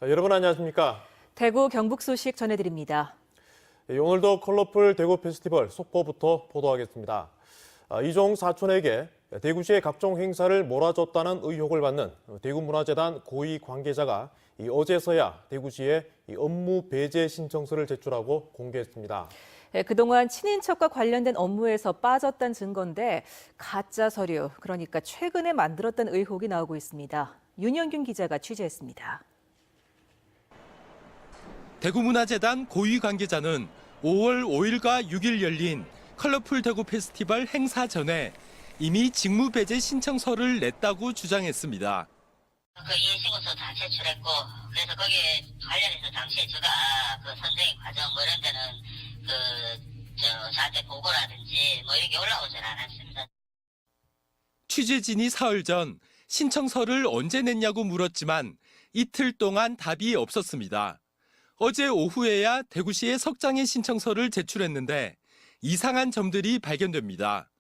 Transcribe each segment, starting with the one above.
여러분 안녕하십니까? 대구 경북 소식 전해드립니다. 오늘도 컬러풀 대구 페스티벌 속보부터 보도하겠습니다. 이종 사촌에게 대구시의 각종 행사를 몰아줬다는 의혹을 받는 대구문화재단 고위 관계자가 어제서야 대구시에 업무 배제 신청서를 제출하고 공개했습니다. 그동안 친인척과 관련된 업무에서 빠졌다는 증거인데 가짜 서류, 그러니까 최근에 만들었다는 의혹이 나오고 있습니다. 윤영균 기자가 취재했습니다. 대구문화재단 고위 관계자는 5월 5일과 6일 열린 컬러풀 대구 페스티벌 행사 전에 이미 직무 배제 신청서를 냈다고 주장했습니다. 그 이해신고서 다 제출했고, 그래서 거기에 관련해서 당시에 제가 그 선정의 과정 뭐 이런 데는 저한테 보고라든지 뭐 이런 게 올라오질 않았습니다. 취재진이 사흘 전 신청서를 언제 냈냐고 물었지만 이틀 동안 답이 없었습니다. 어제 오후에야 대구시에 석장의 신청서를 제출했는데 이상한 점들이 발견됩니다.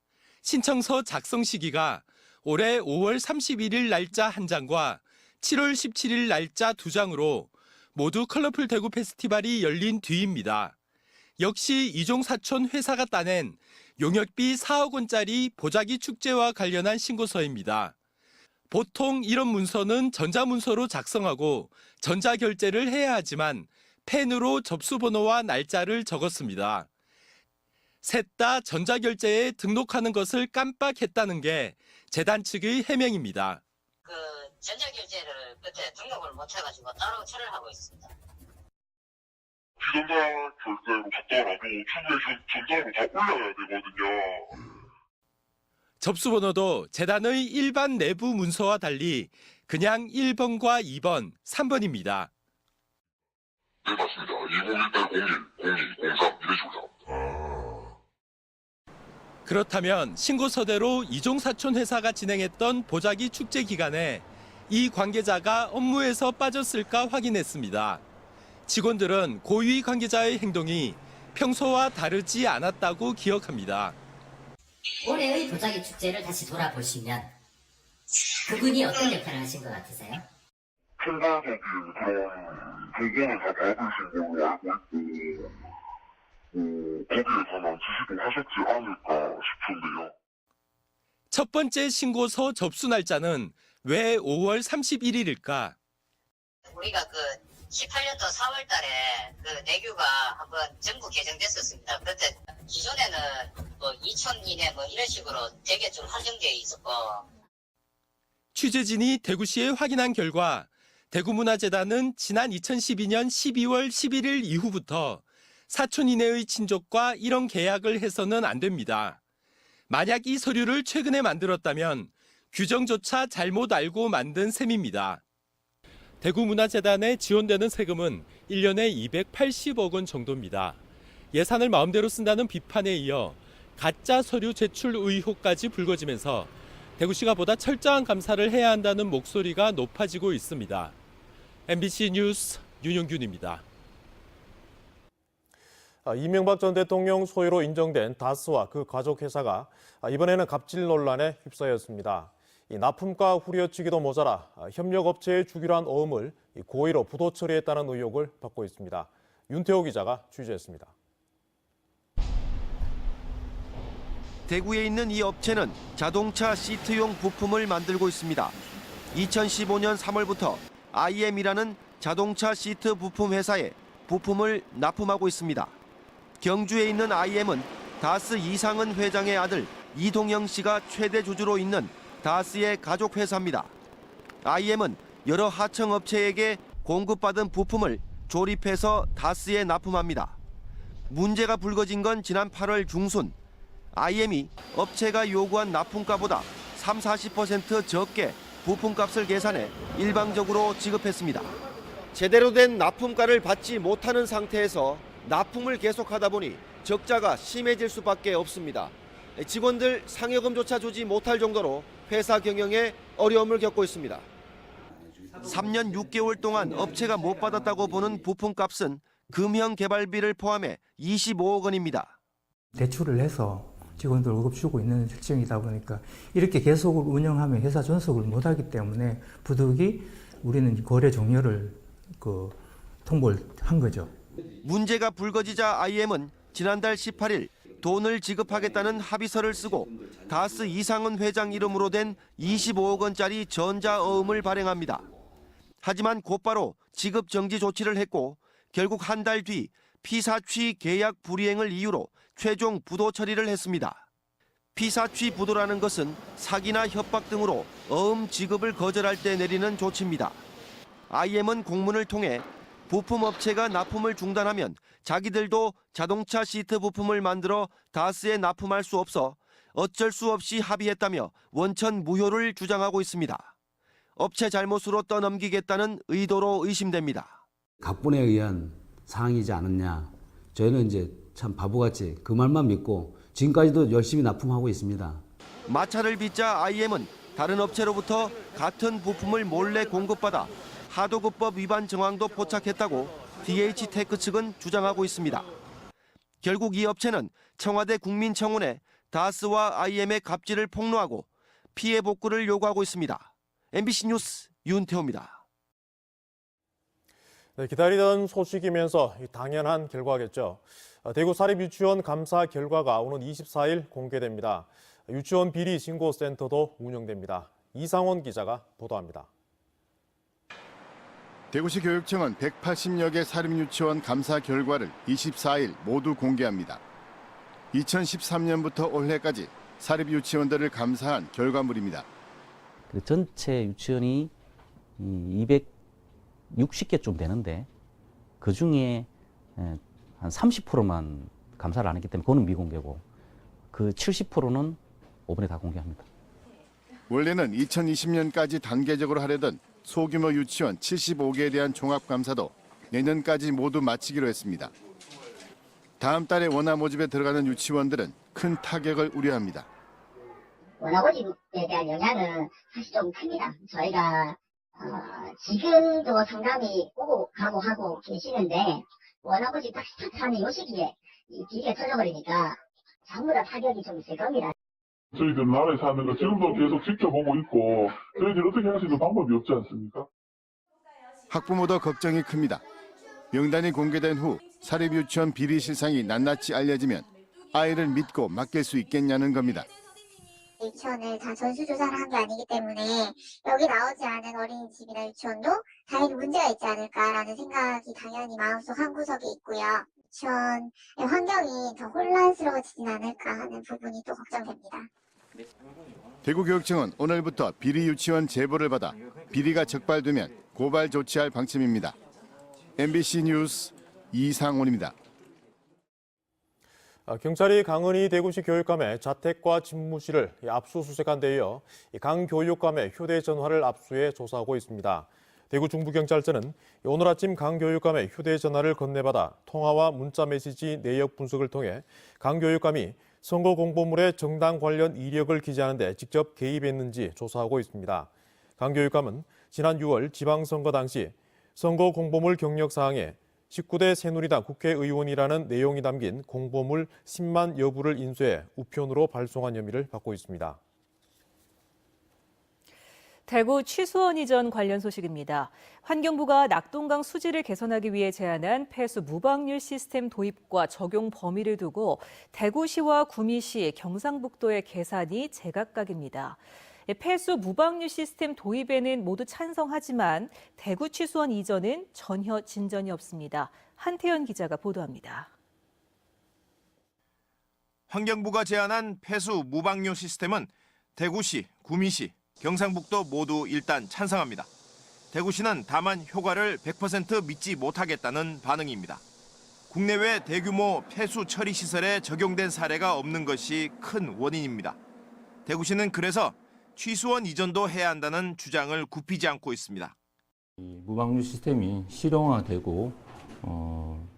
신청서 작성 시기가 올해 5월 31일 날짜 1장과 7월 17일 날짜 2장으로 모두 컬러풀 대구 페스티벌이 열린 뒤입니다. 역시 이종 사촌 회사가 따낸 용역비 4억 원짜리 보자기 축제와 관련한 신고서입니다. 보통 이런 문서는 전자문서로 작성하고 전자결제를 해야 하지만 펜으로 접수번호와 날짜를 적었습니다. 셋 다 전자결제에 등록하는 것을 깜빡했다는 게 재단 측의 해명입니다. 그 전자결제를 그때 등록을 못해가지고 따로 처리를 하고 있습니다. 비전자 결제로 갔더라도 추후에 전자로 다 올려야 되거든요. 접수번호도 재단의 일반 내부 문서와 달리 그냥 1번과 2번, 3번입니다. 네, 맞습니다. 201801, 02, 03 이런 식으로 잡니다. 그렇다면 신고서대로 이종 사촌 회사가 진행했던 보자기 축제 기간에 이 관계자가 업무에서 빠졌을까 확인했습니다. 직원들은 고위 관계자의 행동이 평소와 다르지 않았다고 기억합니다. 올해의 보자기 축제를 다시 돌아보시면 그분이 어떤 역할을 하신 것 같으세요? 총괄적인 그런 보고는 다 받으신 걸로 알고 있고, 거기에서는 지시도 하셨지 않을까 싶은데요. 첫 번째 신고서 접수 날짜는 왜 5월 31일일까? 우리가 그 18년도 4월 달에 그 내규가 한번 정부 개정됐었습니다. 그때 기존에는 뭐 2천 이내 뭐 이런 식으로 되게 좀 한정되어 있었고, 취재진이 대구시에 확인한 결과 대구문화재단은 지난 2012년 12월 11일 이후부터 사촌 이내의 친족과 이런 계약을 해서는 안 됩니다. 만약 이 서류를 최근에 만들었다면 규정조차 잘못 알고 만든 셈입니다. 대구문화재단에 지원되는 세금은 1년에 280억 원 정도입니다. 예산을 마음대로 쓴다는 비판에 이어 가짜 서류 제출 의혹까지 불거지면서 대구시가 보다 철저한 감사를 해야 한다는 목소리가 높아지고 있습니다. MBC 뉴스 윤용균입니다. 이명박 전 대통령 소유로 인정된 다스와 그 가족 회사가 이번에는 갑질 논란에 휩싸였습니다. 납품가 후려치기도 모자라 협력업체에 주기로 한 어음을 고의로 부도 처리했다는 의혹을 받고 있습니다. 윤태호 기자가 취재했습니다. 대구에 있는 이 업체는 자동차 시트용 부품을 만들고 있습니다. 2015년 3월부터 IM이라는 자동차 시트 부품 회사에 부품을 납품하고 있습니다. 경주에 있는 IM은 다스 이상은 회장의 아들 이동영 씨가 최대 주주로 있는 다스의 가족 회사입니다. IM은 여러 하청업체에게 공급받은 부품을 조립해서 다스에 납품합니다. 문제가 불거진 건 지난 8월 중순. IM이 업체가 요구한 납품가보다 30-40% 적게 부품값을 계산해 일방적으로 지급했습니다. 제대로 된 납품가를 받지 못하는 상태에서 납품을 계속하다 보니 적자가 심해질 수밖에 없습니다. 직원들 상여금조차 주지 못할 정도로 회사 경영에 어려움을 겪고 있습니다. 3년 6개월 동안 업체가 못 받았다고 보는 부품값은 금형 개발비를 포함해 25억 원입니다. 대출을 해서 직원들 월급 주고 있는 실정이다 보니까 이렇게 계속 운영하면 회사 존속을 못하기 때문에 부득이 우리는 거래 종료를 통보를 한 거죠. 문제가 불거지자 IM은 지난달 18일 돈을 지급하겠다는 합의서를 쓰고 다스 이상은 회장 이름으로 된 25억 원짜리 전자어음을 발행합니다. 하지만 곧바로 지급 정지 조치를 했고 결국 한 달 뒤 피사취 계약 불이행을 이유로 최종 부도 처리를 했습니다. 피사취 부도라는 것은 사기나 협박 등으로 어음 지급을 거절할 때 내리는 조치입니다. IM은 공문을 통해 부품업체가 납품을 중단하면 자기들도 자동차 시트 부품을 만들어 다스에 납품할 수 없어 어쩔 수 없이 합의했다며 원천 무효를 주장하고 있습니다. 업체 잘못으로 떠넘기겠다는 의도로 의심됩니다. 각본에 의한 사항이지 않았냐. 저희는 이제 참 바보같이 그 말만 믿고 지금까지도 열심히 납품하고 있습니다. 마찰을 빚자 IM은 다른 업체로부터 같은 부품을 몰래 공급받아 하도급법 위반 정황도 포착했다고 DH테크 측은 주장하고 있습니다. 결국 이 업체는 청와대 국민청원에 다스와 IM의 갑질을 폭로하고 피해 복구를 요구하고 있습니다. MBC 뉴스 윤태호입니다. 네, 기다리던 소식이면서 당연한 결과겠죠. 대구 사립유치원 감사 결과가 오는 24일 공개됩니다. 유치원 비리 신고센터도 운영됩니다. 이상원 기자가 보도합니다. 대구시 교육청은 180여 개 사립유치원 감사 결과를 24일 모두 공개합니다. 2013년부터 올해까지 사립유치원들을 감사한 결과물입니다. 전체 유치원이 260개쯤 되는데 그중에 한 30%만 감사를 안 했기 때문에 그거는 미공개고 그 70%는 이번에 다 공개합니다. 원래는 2020년까지 단계적으로 하려던 소규모 유치원 75개에 대한 종합감사도 내년까지 모두 마치기로 했습니다. 다음 달에 원화 모집에 들어가는 유치원들은 큰 타격을 우려합니다. 원화 모집에 대한 영향은 사실 좀 큽니다. 저희가 지금도 상담이 오고 가고 하고 계시는데 원화 모집 딱 스타트하는 요 시기에 이 비리가 터져버리니까 전부 다 타격이 좀 있을 겁니다. 저희들 나라에 사는 거 지금도 계속 지켜보고 있고 저희들 어떻게 할 수 있는 방법이 없지 않습니까? 학부모도 걱정이 큽니다. 명단이 공개된 후 사립유치원 비리 실상이 낱낱이 알려지면 아이를 믿고 맡길 수 있겠냐는 겁니다. 유치원을 다 전수조사를 한 게 아니기 때문에 여기 나오지 않은 어린이집이나 유치원도 당연히 문제가 있지 않을까라는 생각이 당연히 마음속 한구석에 있고요. 유치원의 환경이 더 혼란스러워지진 않을까 하는 부분이 또 걱정됩니다. 대구교육청은 오늘부터 비리 유치원 제보를 받아 비리가 적발되면 고발 조치할 방침입니다. MBC 뉴스 이상원입니다. 경찰이 강은희 대구시 교육감의 자택과 집무실을 압수수색한 데 이어 강 교육감의 휴대전화를 압수해 조사하고 있습니다. 대구 중부경찰서는 오늘 아침 강 교육감의 휴대전화를 건네받아 통화와 문자메시지 내역 분석을 통해 강 교육감이 선거 공보물에 정당 관련 이력을 기재하는 데 직접 개입했는지 조사하고 있습니다. 강 교육감은 지난 6월 지방선거 당시 선거 공보물 경력사항에 19대 새누리당 국회의원이라는 내용이 담긴 공보물 10만 여부를 인쇄해 우편으로 발송한 혐의를 받고 있습니다. 대구 취수원 이전 관련 소식입니다. 환경부가 낙동강 수질을 개선하기 위해 제안한 폐수 무방류 시스템 도입과 적용 범위를 두고 대구시와 구미시, 경상북도의 계산이 제각각입니다. 폐수 무방류 시스템 도입에는 모두 찬성하지만 대구 취수원 이전은 전혀 진전이 없습니다. 한태현 기자가 보도합니다. 환경부가 제안한 폐수 무방류 시스템은 대구시, 구미시, 경상북도 모두 일단 찬성합니다. 대구시는 다만 효과를 100% 믿지 못하겠다는 반응입니다. 국내외 대규모 폐수 처리 시설에 적용된 사례가 없는 것이 큰 원인입니다. 대구시는 그래서 취수원 이전도 해야 한다는 주장을 굽히지 않고 있습니다. 이 무방류 시스템이 실용화되고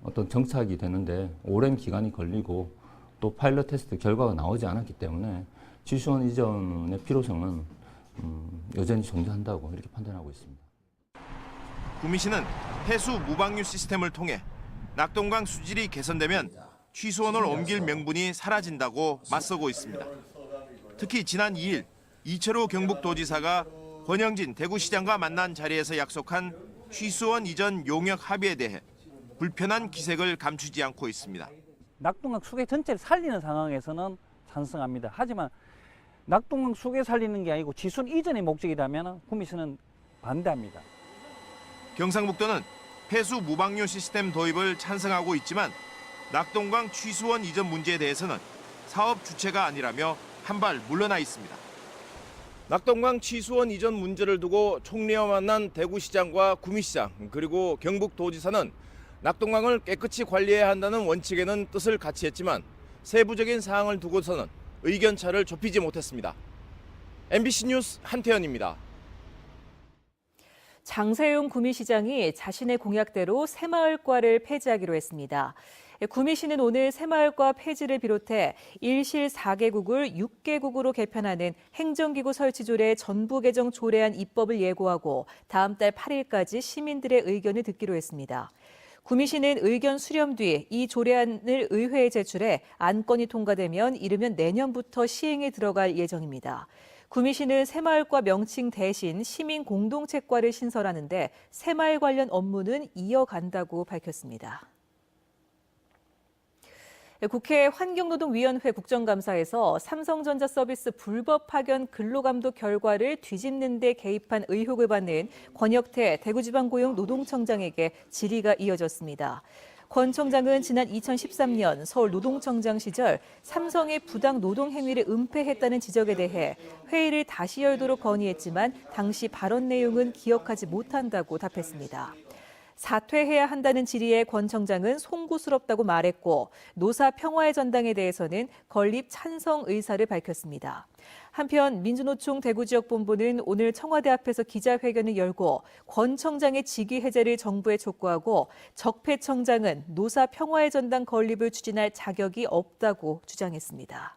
어떤 정착이 되는데 오랜 기간이 걸리고 또 파일럿 테스트 결과가 나오지 않았기 때문에 취수원 이전의 필요성은 여전히 존재한다고 이렇게 판단하고 있습니다. 구미시는 폐수 무방류 시스템을 통해 낙동강 수질이 개선되면 취수원을 옮길 명분이 사라진다고 맞서고 있습니다. 특히 지난 2일 이철우 경북도지사가 권영진 대구시장과 만난 자리에서 약속한 취수원 이전 용역 합의에 대해 불편한 기색을 감추지 않고 있습니다. 낙동강 수계 전체를 살리는 상황에서는 찬성합니다. 하지만 낙동강 수계 살리는 게 아니고 취수원 이전의 목적이라면 구미시는 반대합니다. 경상북도는 폐수 무방류 시스템 도입을 찬성하고 있지만 낙동강 취수원 이전 문제에 대해서는 사업 주체가 아니라며 한발 물러나 있습니다. 낙동강 취수원 이전 문제를 두고 총리와 만난 대구시장과 구미시장 그리고 경북도지사는 낙동강을 깨끗이 관리해야 한다는 원칙에는 뜻을 같이 했지만 세부적인 사항을 두고서는 의견차를 좁히지 못했습니다. MBC 뉴스 한태현입니다. 장세용 구미시장이 자신의 공약대로 새마을과를 폐지하기로 했습니다. 구미시는 오늘 새마을과 폐지를 비롯해 1실 4개국을 6개국으로 개편하는 행정기구 설치조례 전부 개정 조례안 입법을 예고하고 다음 달 8일까지 시민들의 의견을 듣기로 했습니다. 구미시는 의견 수렴 뒤 이 조례안을 의회에 제출해 안건이 통과되면 이르면 내년부터 시행에 들어갈 예정입니다. 구미시는 새마을과 명칭 대신 시민 공동체과를 신설하는데 새마을 관련 업무는 이어간다고 밝혔습니다. 국회 환경노동위원회 국정감사에서 삼성전자 서비스 불법 파견 근로감독 결과를 뒤집는 데 개입한 의혹을 받는 권혁태 대구지방고용노동청장에게 질의가 이어졌습니다. 권 청장은 지난 2013년 서울노동청장 시절 삼성의 부당 노동 행위를 은폐했다는 지적에 대해 회의를 다시 열도록 건의했지만 당시 발언 내용은 기억하지 못한다고 답했습니다. 사퇴해야 한다는 질의에 권 청장은 송구스럽다고 말했고 노사 평화의 전당에 대해서는 건립 찬성 의사를 밝혔습니다. 한편 민주노총 대구지역본부는 오늘 청와대 앞에서 기자회견을 열고 권 청장의 직위 해제를 정부에 촉구하고 적폐 청장은 노사 평화의 전당 건립을 추진할 자격이 없다고 주장했습니다.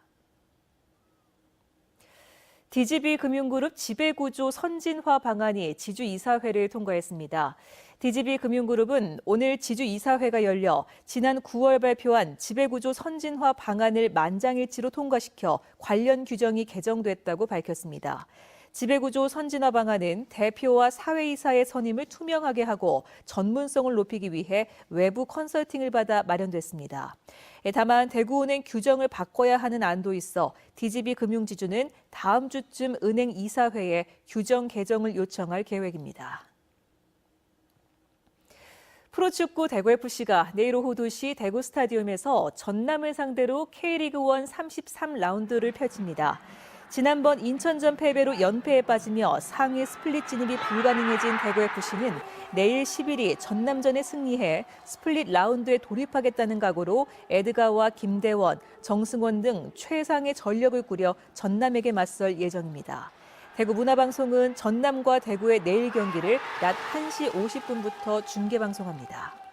DGB 금융그룹 지배구조 선진화 방안이 지주이사회를 통과했습니다. DGB 금융그룹은 오늘 지주이사회가 열려 지난 9월 발표한 지배구조 선진화 방안을 만장일치로 통과시켜 관련 규정이 개정됐다고 밝혔습니다. 지배구조 선진화 방안은 대표와 사회이사의 선임을 투명하게 하고 전문성을 높이기 위해 외부 컨설팅을 받아 마련됐습니다. 다만 대구은행 규정을 바꿔야 하는 안도 있어 DGB 금융지주는 다음 주쯤 은행 이사회에 규정 개정을 요청할 계획입니다. 프로축구 대구FC가 내일 오후 2시 대구 스타디움에서 전남을 상대로 K리그1 33라운드를 펼칩니다. 지난번 인천전 패배로 연패에 빠지며 상위 스플릿 진입이 불가능해진 대구FC는 내일 10일이 전남전에 승리해 스플릿 라운드에 돌입하겠다는 각오로 에드가와 김대원, 정승원 등 최상의 전력을 꾸려 전남에게 맞설 예정입니다. 대구문화방송은 전남과 대구의 내일 경기를 낮 1시 50분부터 중계방송합니다.